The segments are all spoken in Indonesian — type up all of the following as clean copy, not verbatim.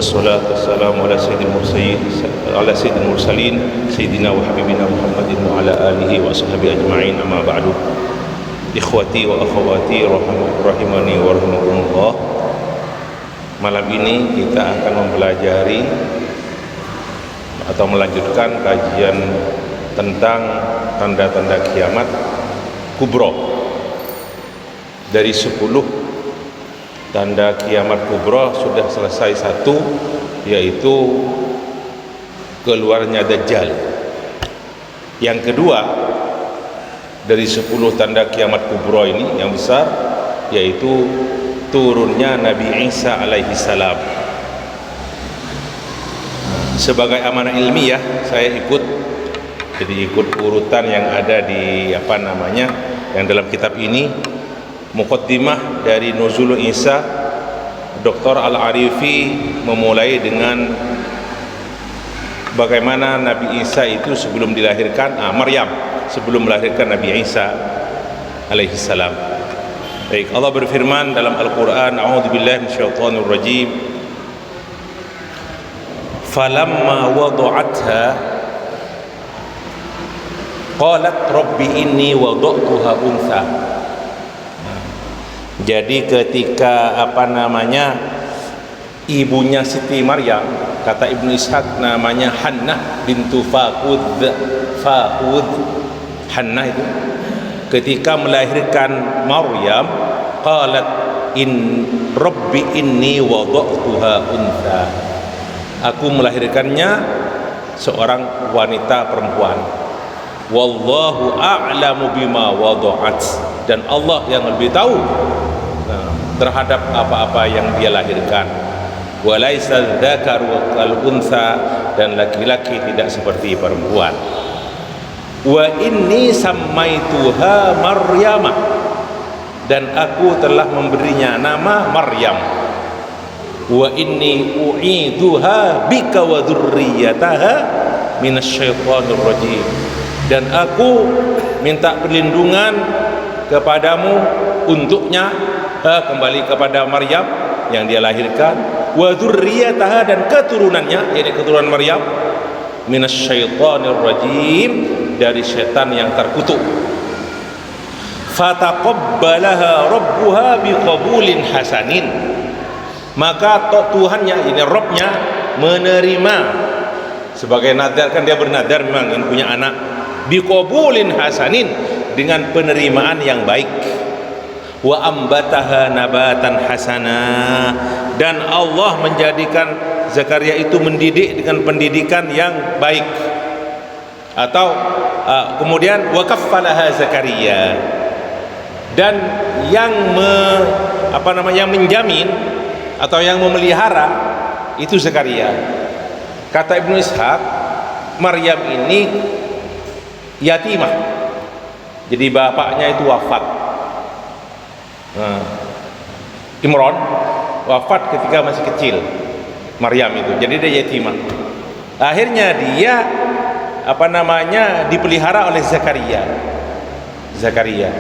Wassalatu wassalamu ala sayyidil mursalin Sayyidina wa habibina Muhammadin wa ala alihi wa sahbihi ajma'in, amma ba'du. Ikhwati wa akhwati rahimani wa rahimakumullah. Malam ini kita akan mempelajari atau melanjutkan kajian tentang tanda-tanda kiamat kubro. Dari 10 tanda kiamat kubro sudah selesai satu, yaitu keluarnya Dajjal. Yang kedua dari 10 tanda kiamat kubro ini yang besar, yaitu turunnya Nabi Isa alaihi salam. Sebagai amanah ilmiah saya ikut urutan yang ada di yang dalam kitab ini, muqaddimah dari Nuzul Isa. Dr. Al-Arifi memulai dengan bagaimana Nabi Isa itu sebelum dilahirkan, Maryam sebelum melahirkan Nabi Isa alaihi salam. Baik, Allah berfirman dalam Al-Qur'an, a'udzubillahi minasyaitonir rajim, falamma wada'atha qalat rabbi inni wada'tuha untha. Jadi ketika ibunya Siti Maryam, kata Ibnu Ishaq namanya Hannah bintu Faqud, Hannah itu ketika melahirkan Maryam, qalat rabbi inni wada'tuha untha, aku melahirkannya seorang wanita perempuan. Wallahu a'lamu bima wada'at, dan Allah yang lebih tahu terhadap apa-apa yang dia lahirkan. Walaisa dzakaru kal untha, dan laki-laki tidak seperti perempuan. Wa inni sammaituha Maryama, dan aku telah memberinya nama Maryam. Wa inni u'iduha bika wa dzurriyyataha minasyaitonir rajim, dan aku minta perlindungan kepadamu untuknya, kembali kepada Maryam yang dia lahirkan, wa dzurriyyataha, dan keturunannya, yaitu keturunan Maryam, minasyaitonir rajim, dari setan yang terkutuk. Fataqabbalaha rabbuha biqabulin hasanin, maka Tuhannya, ini Rabbnya, menerima sebagai nadar, kan dia bernadar memang ingin punya anak, biqabulin hasanin, dengan penerimaan yang baik. Wa ambataha nabatan hasanah, dan Allah menjadikan Zakaria itu mendidik dengan pendidikan yang baik. Atau kemudian wa kaffalaha Zakaria, dan yang menjamin atau yang memelihara itu Zakaria. Kata Ibnu Ishaq, Maryam ini yatimah, jadi bapaknya itu wafat. Imran wafat ketika masih kecil, Maryam itu, jadi dia yatimah. Akhirnya dia dipelihara oleh Zakaria. Zakaria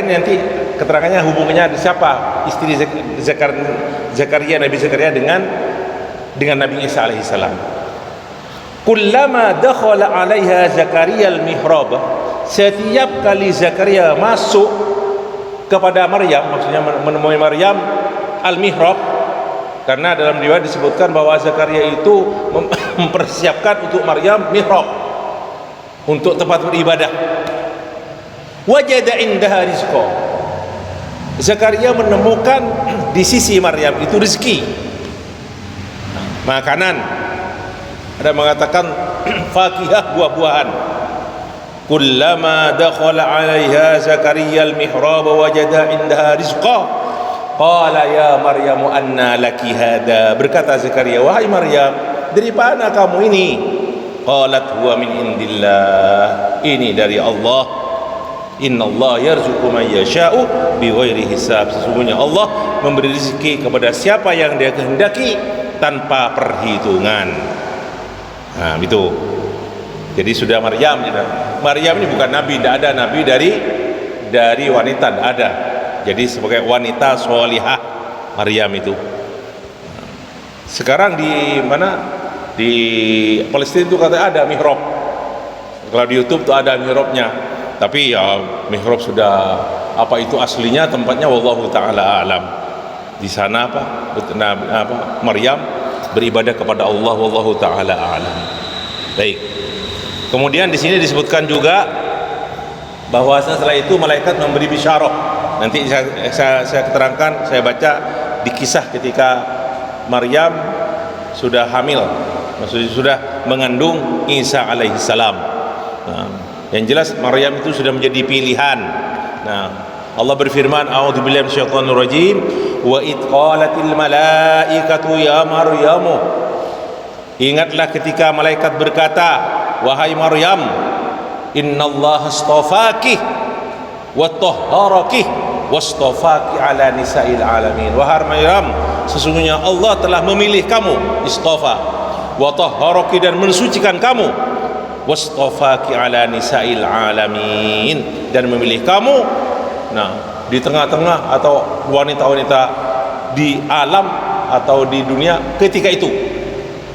ini nanti keterangannya hubungannya siapa istri Zakaria, Nabi Zakaria dengan Nabi Isa alaihi salam. Kullama dakhala 'alaiha Zakaria al-mihrab, setiap kali Zakaria masuk kepada Maryam, maksudnya menemui Maryam, al-mihrab, karena dalam riwayat disebutkan bahwa Zakaria itu mempersiapkan untuk Maryam mihrab, untuk tempat beribadah. Wajada indaha rizqa, Zakaria menemukan di sisi Maryam itu rezeki, makanan. Ada mengatakan fakihah, buah-buahan. Kullama dakhala 'alaiha Zakaria al-mihrab wajada indaha rizqa qala ya Maryam anna laki hada, berkata Zakaria, wahai Maryam, dari mana kamu ini? Qalat huwa min indillah, ini dari Allah. Innallaha yarzuqu man yasha'u bighairi hisab, sesungguhnya Allah memberi rezeki kepada siapa yang Dia kehendaki tanpa perhitungan. Nah, itu. Jadi sudah Maryam ini bukan nabi, tidak ada nabi dari wanita, tidak ada. Jadi sebagai wanita sholihah, Maryam itu. Sekarang di mana, di Palestina itu katanya ada mihrab. Kalau di YouTube tuh ada mihrabnya, tapi ya mihrab sudah apa itu aslinya tempatnya wallahu taala alam. Di sana Maryam beribadah kepada Allah wallahu taala alam. Baik. Kemudian di sini disebutkan juga bahwa setelah itu malaikat memberi bisyarah. Nanti saya terangkan, saya baca di kisah ketika Maryam sudah hamil, maksudnya sudah mengandung Isa alaihi salam. Nah, yang jelas Maryam itu sudah menjadi pilihan. Nah, Allah berfirman, a'udzubillahi minasyaitonir rajim, wa id qalatil malaikatu ya Maryamu. Ingatlah ketika malaikat berkata, wahai Maryam, innallaha astafaki wa tahharaki wastafaki ala nisa'il alamin. Wahai Maryam, sesungguhnya Allah telah memilih kamu, istafa, wa tahharaki, dan mensucikan kamu, wastafaki ala nisa'il alamin, dan memilih kamu di tengah-tengah atau wanita-wanita di alam atau di dunia ketika itu.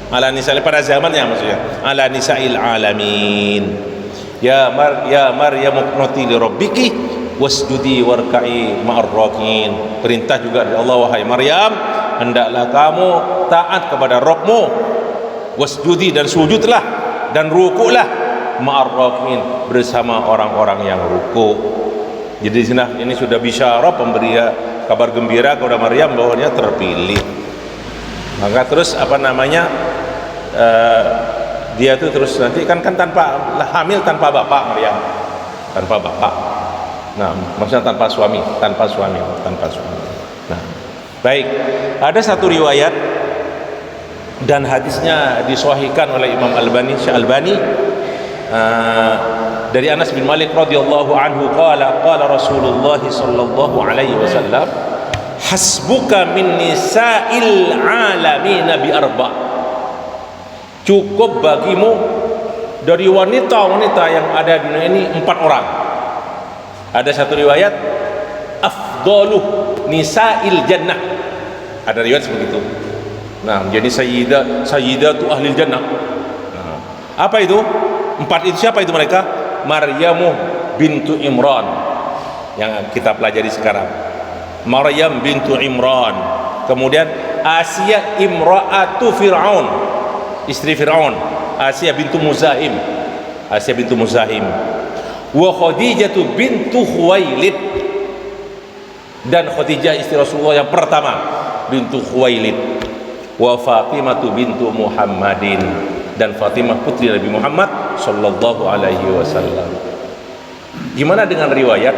Ala nisa'il, pada zamannya maksudnya, ala nisa'il alamin. Ya Maryam uqnuti li rabbiki wasjudi warka'i ma'ar rakin. Perintah juga dari Allah, wahai Maryam, hendaklah kamu taat kepada Rabbmu, wasjudi, dan sujudlah dan rukuklah, ma'ar rakin, bersama orang-orang yang rukuk. Jadi di sini ini sudah bisyarah, pemberi kabar gembira kepada Maryam bahwa dia terpilih. Maka terus dia tuh terus nanti kan tanpa hamil, tanpa bapak Maryam, tanpa bapak. Nah, maksudnya tanpa suami. Nah, baik. Ada satu riwayat dan hadisnya disahihkan oleh Imam Syekh Albani dari Anas bin Malik radhiyallahu anhu qala Rasulullah sallallahu alaihi wasallam, hasbuka min nisa'il alamin bi arba'. Cukup bagimu dari wanita-wanita yang ada di dunia ini 4 orang. Ada satu riwayat afdalu nisa'il jannah, ada riwayat seperti itu. Nah, menjadi sayyidatu ahli jannah. Nah, apa itu? 4 itu siapa itu mereka? Maryamu bintu Imran yang kita pelajari sekarang. Maryam bintu Imran. Kemudian Asia imra'atu Fir'aun, istri Fir'aun, Asia bintu Muzahim. Wa Khadijah bintu Khuwailid, dan Khadijah istri Rasulullah yang pertama, bintu Khuwailid. Wa Fatimah bintu Muhammadin, dan Fatimah putri Nabi Muhammad sallallahu alaihi wasallam. Gimana dengan riwayat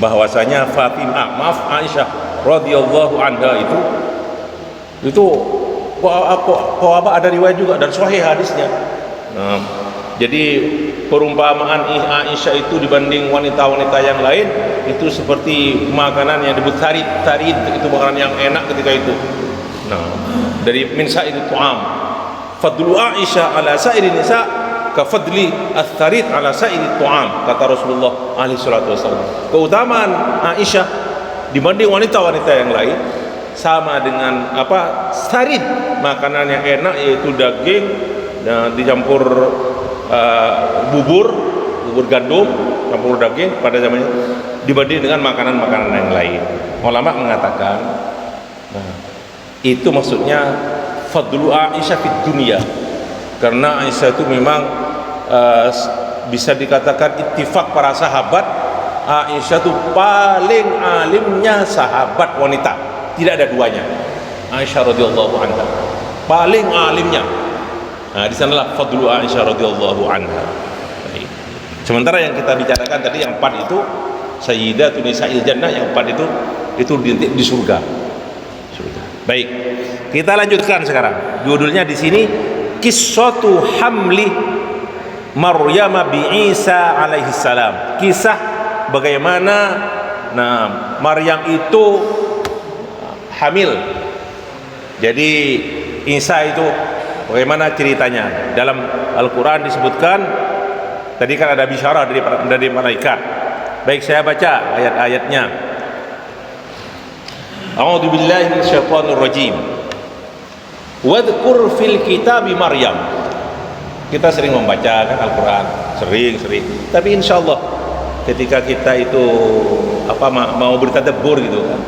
bahwasanya Aisyah radhiyallahu anha itu ada riwayat juga dan sahih hadisnya. Nah, jadi perumpamaan Aisyah itu dibanding wanita-wanita yang lain itu seperti makanan yang disebut tarid itu makanan yang enak ketika itu. Nah, dari min sa'id tu'am, fadlu Aisyah ala sa'iri nisa ka fadli ats-tarid ala sa'iri tu'am, kata Rasulullah alaihi salatu wasallam. Keutamaan Aisyah dibanding wanita-wanita yang lain sama dengan sarid, makanan yang enak, yaitu daging dan dicampur bubur gandum campur daging pada zamannya, dibanding dengan makanan-makanan yang lain. Ulama mengatakan itu maksudnya fadlu Aisyah fid dunia, karena Aisyah itu memang bisa dikatakan ittifaq para sahabat, Aisyah itu paling alimnya sahabat wanita, tidak ada duanya. Aisyah radhiyallahu anha paling alimnya. Nah, di sanalah fadlu Aisyah radhiyallahu anha. Sementara yang kita bicarakan tadi yang 4 itu sayyidatun nisa'il jannah, yang 4 itu di surga. Baik, kita lanjutkan sekarang. Judulnya di sini qissatu hamli Maryam bi Isa alaihi salam. Kisah bagaimana Maryam itu hamil. Jadi Isa itu bagaimana ceritanya? Dalam Al-Quran disebutkan, tadi kan ada bisyarah dari malaikat. Baik, saya baca ayat-ayatnya. A'udzu billahi minasyaitonir rajim. Wadhkur fil kitabi Maryam. Kita sering membaca kan Al-Qur'an, sering. Tapi insyaallah ketika kita itu mau bertadabbur gitu kan,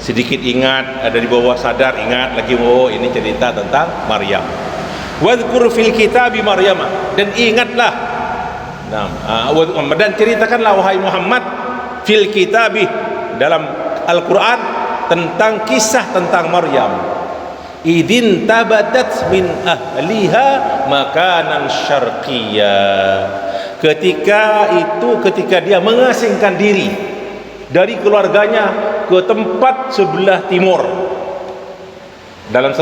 sedikit ingat, ada di bawah sadar ingat lagi, oh ini cerita tentang Maryam. Wadhkur fil kitabi Maryam, dan ingatlah, dan ceritakanlah wahai Muhammad fil kitabi, dalam Al-Quran, tentang kisah tentang Maryam. Idin tabadat min ahliha makanan syarqiyah. Ketika dia mengasingkan diri dari keluarganya ke tempat sebelah timur. Dalam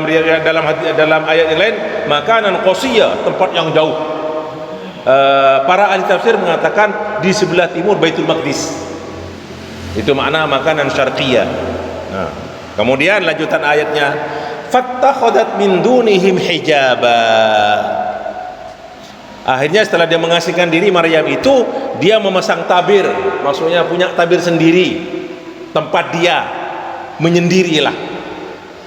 ayat yang lain, makanan qasiyah, tempat yang jauh. Para ahli tafsir mengatakan di sebelah timur Baitul Maqdis. Itu makna makanan syarqiyah. Nah, kemudian lanjutan ayatnya, fattakhadat min dunihim hijaba. Akhirnya setelah dia mengasingkan diri, Maryam itu dia memasang tabir, maksudnya punya tabir sendiri, tempat dia menyendirilah.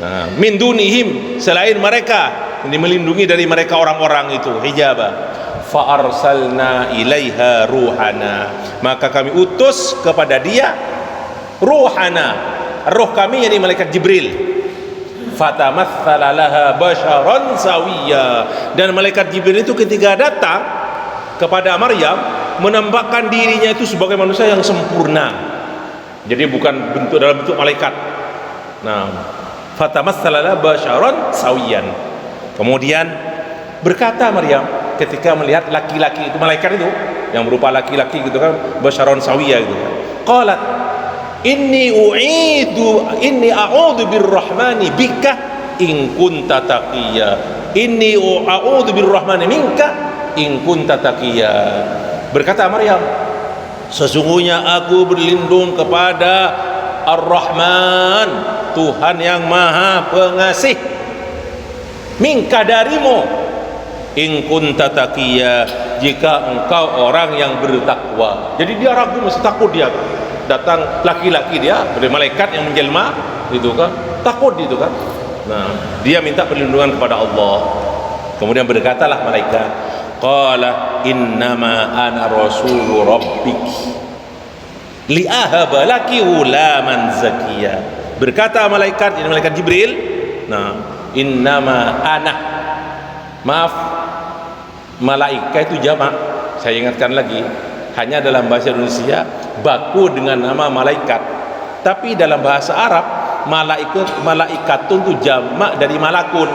Nah, min dunihim, selain mereka, ini melindungi dari mereka orang-orang itu, hijaba. Fa arsalna ilaiha ruhana, maka kami utus kepada dia ruhana, roh kami, yakni malaikat Jibril. Fatamatsala laha basharan sawiyya, dan malaikat Jibril itu ketika datang kepada Maryam menampakkan dirinya itu sebagai manusia yang sempurna, jadi bukan dalam bentuk malaikat. Nah, fatamatsala laha basharan sawiyyan. Kemudian berkata Maryam ketika melihat laki-laki itu, malaikat itu yang berupa laki-laki gitu kan, basharan sawiyya gitu kan, qalat inni a'udzu birrahmani bika in kunta taqiyya, inni a'udzu birrahmani minka in kunta taqiyya. Berkata Maryam, sesungguhnya aku berlindung kepada Ar-Rahman, Tuhan yang Maha Pengasih, minka darimu, in kunta taqiyya, jika engkau orang yang bertakwa. Jadi dia ragu, mesti takut dia. Datang laki-laki dia dari malaikat yang menjelma itu kan, takut itu kan. Nah, dia minta perlindungan kepada Allah. Kemudian berkatalah malaikat, qala innama ana rasulu rabbik li ahaba laki ghulaman zakiyya. Berkata malaikat, ini malaikat Jibril, nah, innama ana, maaf, malaikat itu jamak, saya ingatkan lagi, hanya dalam bahasa Indonesia baku dengan nama malaikat, tapi dalam bahasa Arab malaikatun itu jamak dari malakun.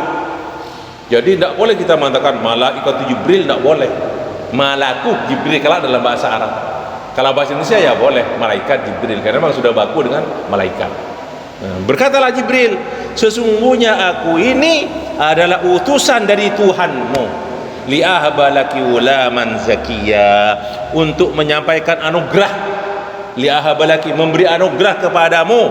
Jadi tidak boleh kita mengatakan malaikat Jibril, tidak boleh. Malaku Jibril kalau dalam bahasa Arab. Kalau bahasa Indonesia ya boleh malaikat Jibril, karena memang sudah baku dengan malaikat. Nah, berkatalah Jibril, sesungguhnya aku ini adalah utusan dari Tuhanmu, li'ahaba laki ulaman zakiyya, untuk menyampaikan anugerah, li'ahaba laki, memberi anugerah kepadamu,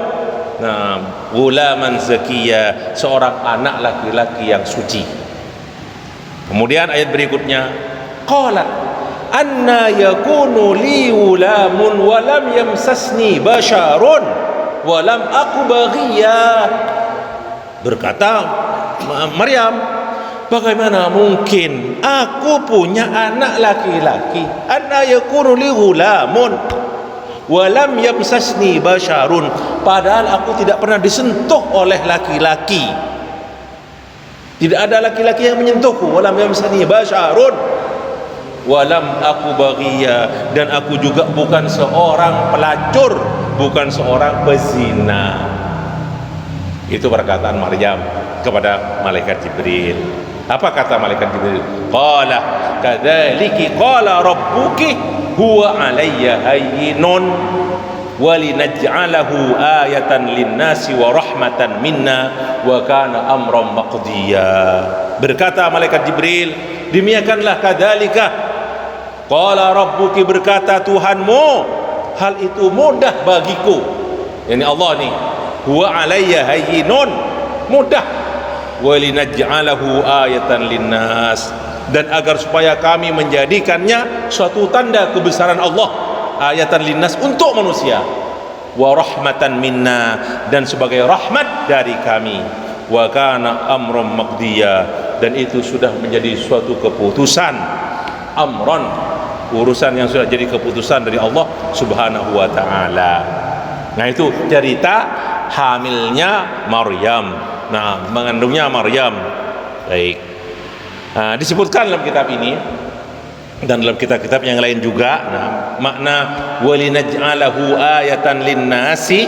nah, ulaman zakiyya, seorang anak laki-laki yang suci. Kemudian ayat berikutnya, qalat anna yakunu li ulamun wa lam yamsasni basharun wa lam aku baghiyya. Berkata Maryam, bagaimana mungkin aku punya anak laki-laki, anna yakunu li ghulamun wa lam yamsasni basharun, padahal aku tidak pernah disentuh oleh laki-laki, tidak ada laki-laki yang menyentuhku, wa lam yamsasni basharun wa lam aku baghiyya, dan aku juga bukan seorang pelacur, bukan seorang pezina. Itu perkataan Maryam kepada malaikat Jibril. Apa kata malaikat Jibril? Qala kadzaliki qala rabbuki huwa alayya hayyinun wa linaj'alahu ayatan linnasi wa rahmatan minna wa kana amran maqdiya. Berkata malaikat Jibril, demikianlah kadzalika qala rabbuki, berkata Tuhanmu, hal itu mudah bagiku, yani Allah nih, huwa alayya hayyinun, mudah, walinaj'alahu ayatan linnas, dan agar supaya kami menjadikannya suatu tanda kebesaran Allah, ayatan linnas, untuk manusia. wa rahmatan minna, dan sebagai rahmat dari kami, wa kana amran maqdiya, dan itu sudah menjadi suatu keputusan, amron, urusan yang sudah jadi keputusan dari Allah Subhanahu wa taala. Nah, itu cerita hamilnya Maryam. Nah, mengandungnya Maryam. Baik. Nah, disebutkan dalam kitab ini dan dalam kitab-kitab yang lain juga. Nah, makna walinaj'alahu ayatan linnasi,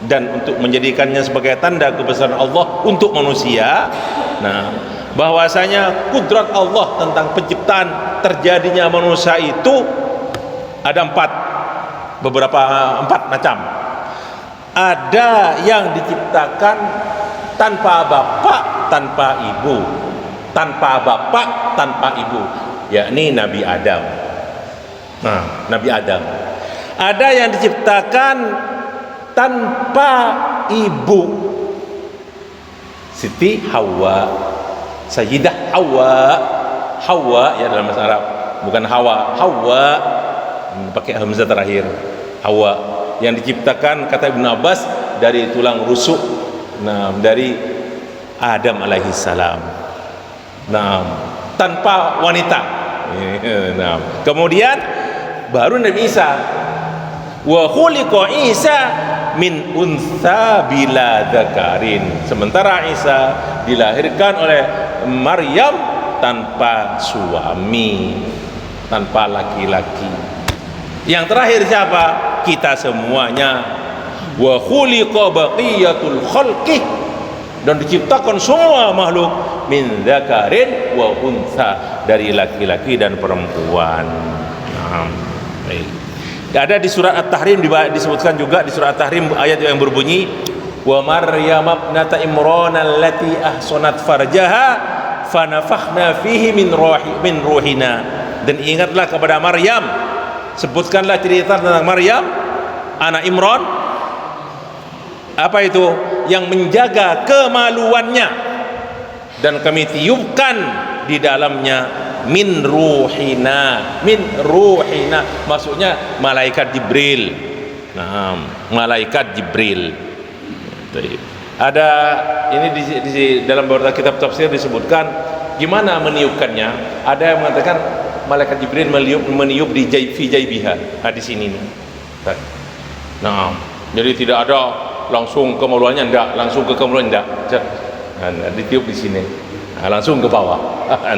dan untuk menjadikannya sebagai tanda kebesaran Allah untuk manusia. Nah, bahwasanya kudrat Allah tentang penciptaan terjadinya manusia itu ada empat macam. Ada yang diciptakan tanpa bapak, tanpa ibu, tanpa bapak, tanpa ibu, yakni Nabi Adam. Nah, Nabi Adam. Ada yang diciptakan tanpa ibu, Siti Hawa, Sayyidah Hawa. Hawa ya dalam bahasa Arab, bukan Hawa. Hawa pakai hamzah terakhir. Hawa yang diciptakan, kata Ibnu Abbas, dari tulang rusuk, nah, dari Adam alaihi salam. Nah, tanpa wanita. Nah, kemudian baru Nabi Isa, wa khuliqa Isa min untha bila dzakarin. Sementara Isa dilahirkan oleh Maryam tanpa suami, tanpa laki-laki. Yang terakhir siapa? Kita semuanya. Wa khuliqa baqiyatul khalqi, dan diciptakan semua makhluk min dzakarin wa untha, dari laki-laki dan perempuan. Nah, baik. Ada di surat At-Tahrim disebutkan juga, di surat At-Tahrim ayat yang berbunyi wa Maryam ibnata Imran allati ahsanat farjaha fanafakhna fihi min ruhina. Dan ingatlah kepada Maryam, sebutkanlah cerita tentang Maryam anak Imran, apa itu, yang menjaga kemaluannya, dan kami tiupkan di dalamnya min ruhina. Min ruhina maksudnya malaikat Jibril. Nah, malaikat Jibril. Ada ini di dalam beberapa kitab tafsir disebutkan gimana meniupkannya. Ada yang mengatakan malaikat Jibril meniup di fi jaibiha. Nah, di sini nih. Nah, jadi tidak ada langsung ke kemaluannya, enggak, langsung ke kemaluan enggak. Nah, ditiup di sini. Nah, langsung ke bawah.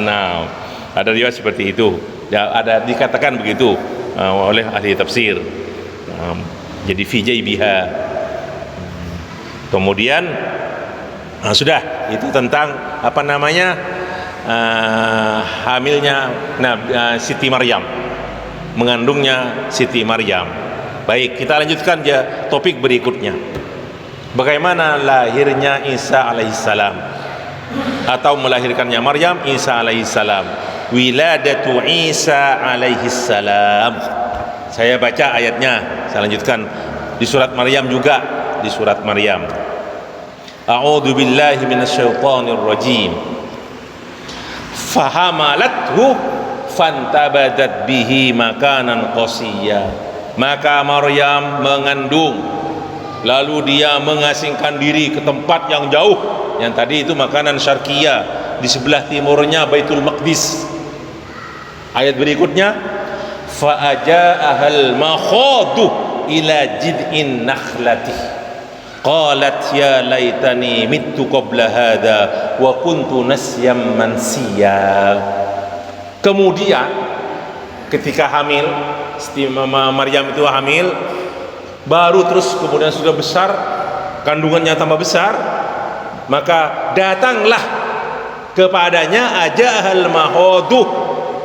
Nah, ada riwayat seperti itu. Ya, ada dikatakan begitu oleh ahli tafsir. Jadi fi jaibiha. Kemudian sudah, itu tentang apa namanya, hamilnya Siti Maryam, mengandungnya Siti Maryam. Baik, kita lanjutkan ya topik berikutnya. Bagaimana lahirnya Isa alaihissalam, atau melahirkannya Maryam, Isa alaihissalam. Wiladatu Isa alaihissalam. Saya baca ayatnya, saya lanjutkan di surat Maryam juga, di surat Maryam. A'udzu billahi minasyaitonir rajim. Fahamalathu fantabadat bihi makanan qasiyya. Maka Maryam mengandung, lalu dia mengasingkan diri ke tempat yang jauh, yang tadi itu makanan syarqiyah, di sebelah timurnya Baitul Maqdis. Ayat berikutnya, fa aja'ahal makhadu ila jid'in nakhlati qalat ya laitani mittu qabla hadha wa kuntu nasyam mansiya. Kemudian ketika hamil, Maryam itu hamil, baru terus kemudian sudah besar, kandungannya tambah besar, maka datanglah kepadanya ajahal mahodu.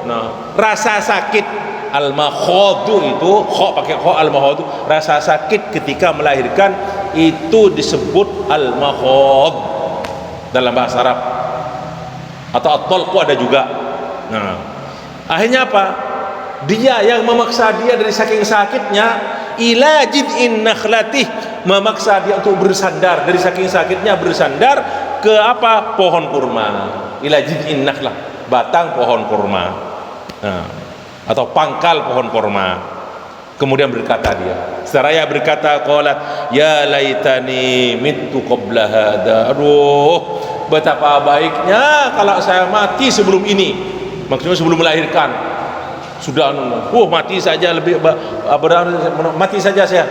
Nah, rasa sakit. Al-mahodu itu kho, pakai kho, al-mahodu, rasa sakit ketika melahirkan itu disebut al-mahod dalam bahasa Arab, atau at-talqu ada juga. Nah, akhirnya apa? Dia yang memaksa dia dari saking sakitnya, ila jid'in nakhlatih, memaksa dia untuk bersandar, dari saking sakitnya bersandar ke apa? Pohon kurma. Ila jid'in nakhlah, batang pohon kurma. Nah, atau pangkal pohon kurma. Kemudian berkata dia, seraya berkata, qalat ya laitani mittu qabla hada. Aduh, betapa baiknya kalau saya mati sebelum ini. Maksudnya sebelum melahirkan. Sudah mati saja lebih mati saja saya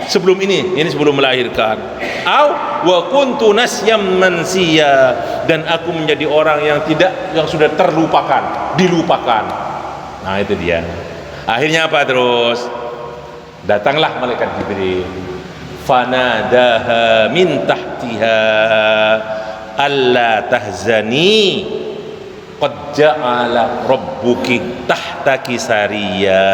sebelum ini sebelum melahirkan. Au wa kuntu nasyam mansiya, dan aku menjadi orang yang sudah dilupakan. Nah, itu dia. Akhirnya apa terus? Datanglah malaikat Jibril, fanadaha min tahtiha alla tahzani qad ja'ala rabbuki tahtaki sariya.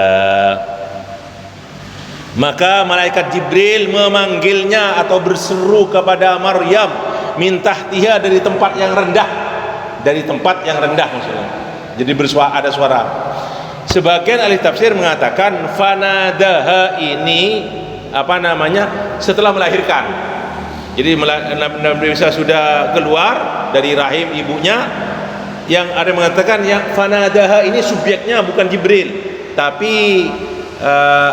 Maka malaikat Jibril memanggilnya atau berseru kepada Maryam min tahtiha, dari tempat yang rendah maksudnya. Jadi ada suara. Sebagian ahli tafsir mengatakan fanadaha ini setelah melahirkan. Jadi Nabi Isa sudah keluar dari rahim ibunya. Yang ada mengatakan yang fanadaha ini subjeknya bukan Jibril, tapi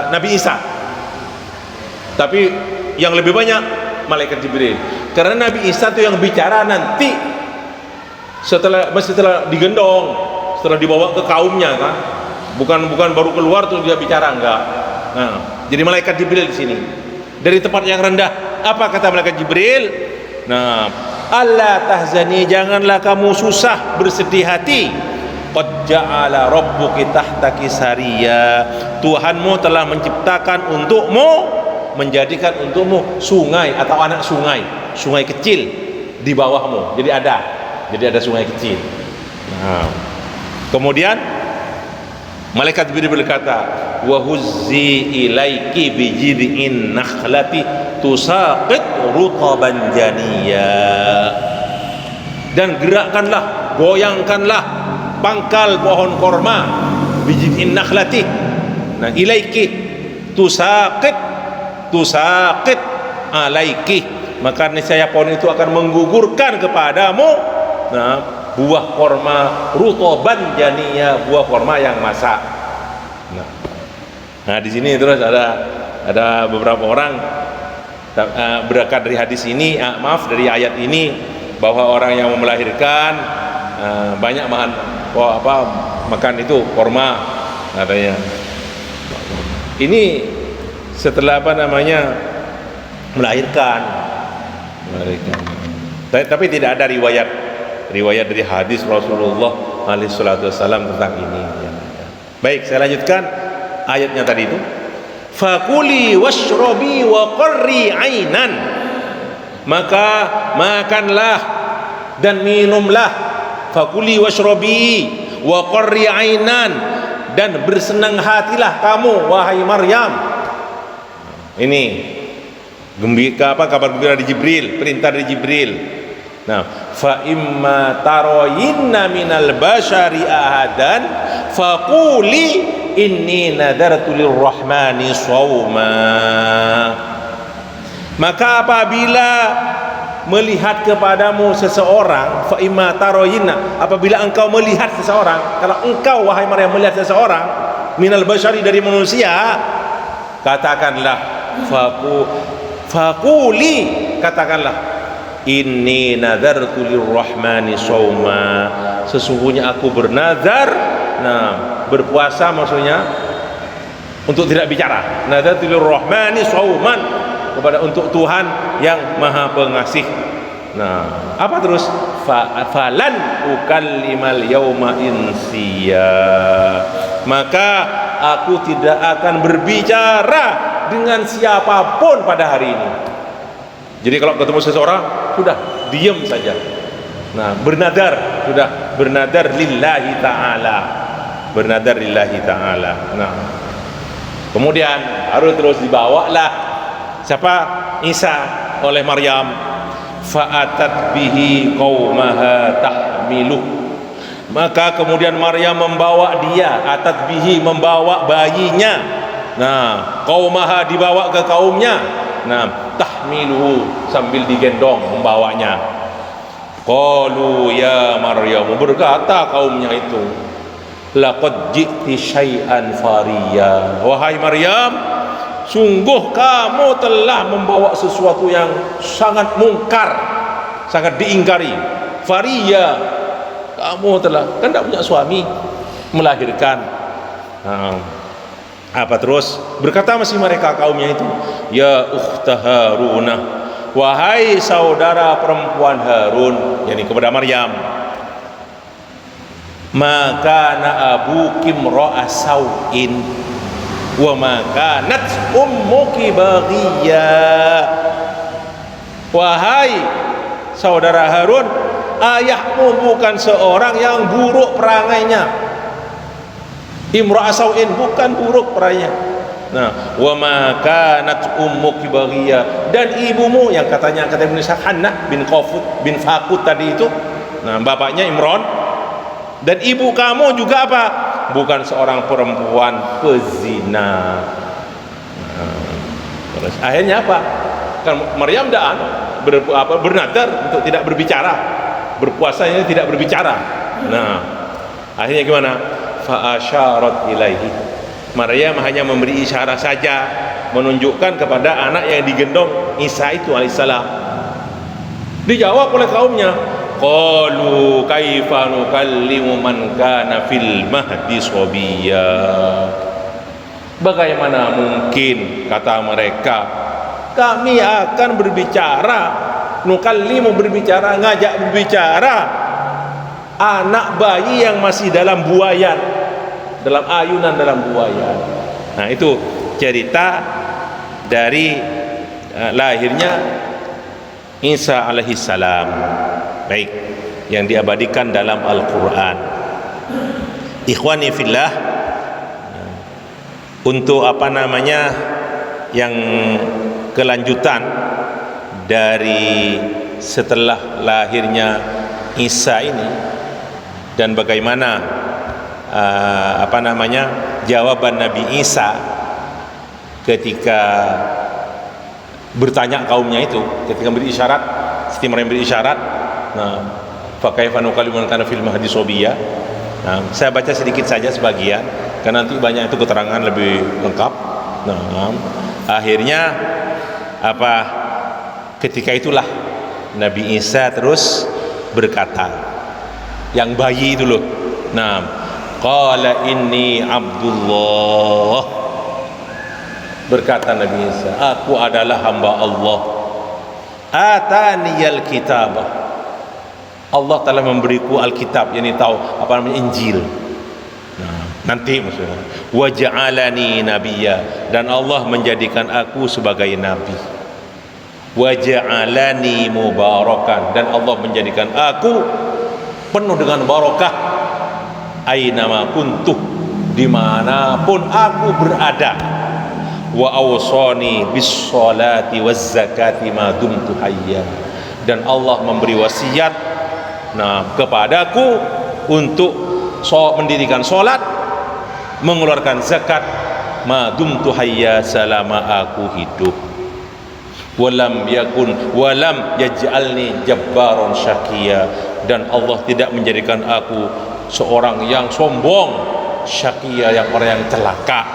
Nabi Isa. Tapi yang lebih banyak malaikat Jibril, karena Nabi Isa itu yang bicara nanti setelah digendong, setelah dibawa ke kaumnya kan. Bukan baru keluar tuh dia bicara, enggak. Nah, jadi malaikat Jibril di sini dari tempat yang rendah. Apa kata malaikat Jibril? Nah, alla tahzani, janganlah kamu susah, bersedih hati. Qad ja'ala rabbuki tahtaki sariya, Tuhanmu telah menciptakan menjadikan untukmu sungai atau anak sungai kecil di bawahmu. Jadi ada sungai kecil. Nah, kemudian malaikat Jibril berkata, wa huzzi ilaiki bi jid'in nakhlati tusaqit rutaban janiyya, dan gerakkanlah, goyangkanlah pangkal pohon korma, bi jid'in nakhlati. Nah, ilaiki tusaqit alaiki, maka niscaya pohon itu akan menggugurkan kepadamu buah korma rutoban janiyya, buah korma yang masak. Nah, di sini terus ada beberapa orang berangkat dari hadis ini, dari ayat ini, bahwa orang yang mau melahirkan banyak makan itu korma katanya. Ini setelah melahirkan. Tapi tidak ada riwayat dari hadis Rasulullah SAW tentang ini. Baik, saya lanjutkan ayatnya tadi itu. Fakuli washrobi wa qarri ainan, maka makanlah dan minumlah. Fakuli washrobi wa qarri ainan, dan bersenang hatilah kamu wahai Maryam. Ini kabar gembira dari Jibril, perintah dari Jibril. Nah, fa imma taroyinna minal bashari ahadan faquli inni nadartu lirrahmani shawma. Maka apabila melihat kepadamu seseorang, fa imma taroyinna, apabila engkau melihat seseorang, kalau engkau wahai Maryam melihat seseorang minal bashari, dari manusia, katakanlah faquli, katakanlah inni nadartu lirrahmani shawma, sesungguhnya aku bernazar, berpuasa maksudnya untuk tidak bicara. Nadartu lirrahmani shawman, untuk Tuhan yang Maha Pengasih. Nah, apa terus? Falan ukallimal yauma insiya, maka aku tidak akan berbicara dengan siapapun pada hari ini. Jadi kalau ketemu seseorang, sudah diam saja. Nah, bernadar, sudah bernadar lillahi ta'ala, bernadar lillahi ta'ala. Nah, kemudian harus terus dibawalah siapa? Isa oleh Maryam. Fa'atat bihi qaumaha tahmiluh, maka kemudian Maryam membawa dia, atat bihi, membawa bayinya. Nah, qaumaha dibawa ke kaumnya. Nah, tahmiluhu, sambil digendong membawanya. Qalu ya Maryam, berkata kaumnya itu, laqad ji'ti syai'an fariya. Wahai Maryam, sungguh kamu telah membawa sesuatu yang sangat mungkar, sangat diingkari. Fariya, kamu telah, kan tidak punya suami, melahirkan. Apa terus? Berkata masih mereka kaumnya itu, ya ukhta Haruna, wahai saudara perempuan Harun, yakni kepada Maryam, maka na abuki imra'a sau'in wa ma kanat ummuki baghiya. Wahai saudara Harun, ayahmu bukan seorang yang buruk perangainya. Imra'a sau'in, bukan buruk perangainya. Nah, wa ma kanat ummuki baghiya, dan ibumu yang katanya Indonesia Hannah bin Qafut bin Fakut tadi itu, nah bapaknya Imran, dan ibu kamu juga apa? Bukan seorang perempuan pezina. Terus akhirnya apa? Kan Maryam bernadar untuk tidak berbicara, berpuasanya tidak berbicara. Nah, akhirnya gimana? Fa asyarat ilaihi, Maryam hanya memberi isyarat saja, menunjukkan kepada anak yang digendong Isa itu alaihissalam. Dijawab oleh kaumnya, qalu kaifa nukallimu man kana fil mahdi sabiyya. Bagaimana mungkin, kata mereka, kami akan berbicara, nukallimu berbicara, ngajak berbicara anak bayi yang masih dalam buayan, dalam ayunan, dalam buayan. Nah, itu cerita dari lahirnya Isa alaihissalam. Baik, yang diabadikan dalam Al-Quran. Ikhwani fillah, untuk yang kelanjutan dari setelah lahirnya Isa ini, dan bagaimana jawaban Nabi Isa ketika bertanya kaumnya itu, ketika beri isyarat, seperti mereka beri isyarat. Nah, fa kaifa nukallimu man kana fil mahdi sabiyya. Nah, saya baca sedikit saja sebagian, karena nanti banyak itu keterangan lebih lengkap. Nah, akhirnya ketika itulah Nabi Isa terus berkata, yang bayi itu loh. Nah, qala inni Abdullah, berkata Nabi Isa, aku adalah hamba Allah. Ataniyal kitabah, Allah telah memberiku Alkitab, yang tahu Injil. Nah, nanti maksudnya wa ja'alani nabiyya, dan Allah menjadikan aku sebagai nabi. Wa ja'alani mubarakan, dan Allah menjadikan aku penuh dengan barakah. Ainama kuntu, dimanapun aku berada. Wa awsani bis salati waz zakati ma dumtu hayya, dan Allah memberi wasiat kepadaku untuk mendirikan salat, mengeluarkan zakat, ma dumtu hayya, selama aku hidup. Walam yaj'alni jabbaron syaqiya, dan Allah tidak menjadikan aku seorang yang sombong, syaqiya, yang orang yang celaka.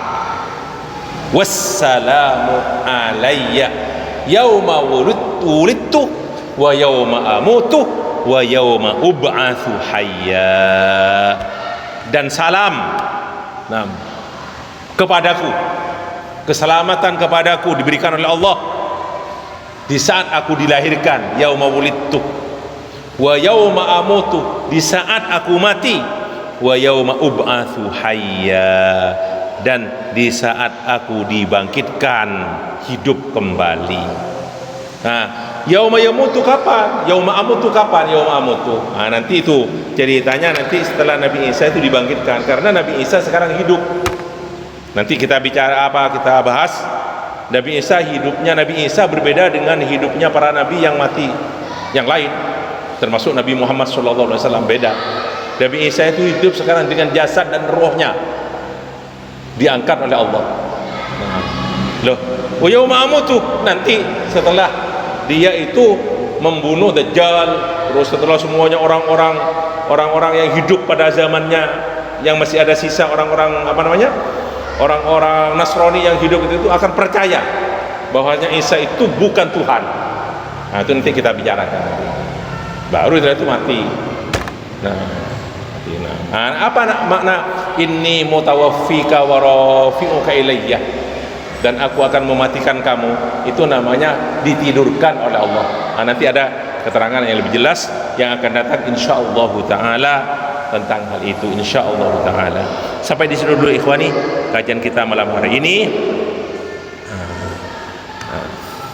Wassalamu alayya yauma wulidtu wa yauma amutu wa yauma ub'atsu hayya, dan salam kepadaku, keselamatan kepadaku diberikan oleh Allah di saat aku dilahirkan, yauma wulidtu, wa yauma amutu, di saat aku mati, wa yauma ub'atsu hayya, dan di saat aku dibangkitkan hidup kembali. Nah, yauma yamutu kapan? Yauma amutu kapan? Yauma amutu. Nah, nanti itu ceritanya nanti setelah Nabi Isa itu dibangkitkan, karena Nabi Isa sekarang hidup. Nanti kita bicara kita bahas Nabi Isa, hidupnya Nabi Isa berbeda dengan hidupnya para nabi yang mati yang lain, termasuk Nabi Muhammad SAW, beda. Nabi Isa itu hidup sekarang dengan jasad dan rohnya diangkat oleh Allah. Wa yauma amutu, nanti setelah dia itu membunuh Dajjal, terus setelah semuanya orang-orang yang hidup pada zamannya yang masih ada sisa orang-orang orang-orang Nasrani yang hidup itu akan percaya bahwanya Isa itu bukan Tuhan. Nah, itu nanti kita bicarakan nanti. Baru setelah itu mati. Apa makna inni mutawaffika wa rafi'uka ilayya, dan aku akan mematikan kamu, itu namanya ditidurkan oleh Allah. Nanti ada keterangan yang lebih jelas yang akan datang insyaallah taala tentang hal itu insyaallah taala. Sampai di sini dulu ikhwani kajian kita malam hari ini.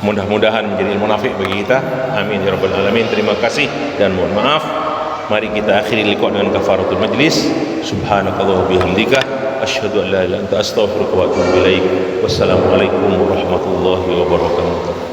Mudah-mudahan menjadi ilmu nafi' bagi kita. Amin ya rabbal alamin. Terima kasih dan mohon maaf. Mari kita akhiri liqa dengan kafaratul majlis. Subhanakallah wa bihamdika asyhadu an la ilaha illa anta astaghfiruka wa atubu ilaik. Wassalamualaikum warahmatullahi wabarakatuh.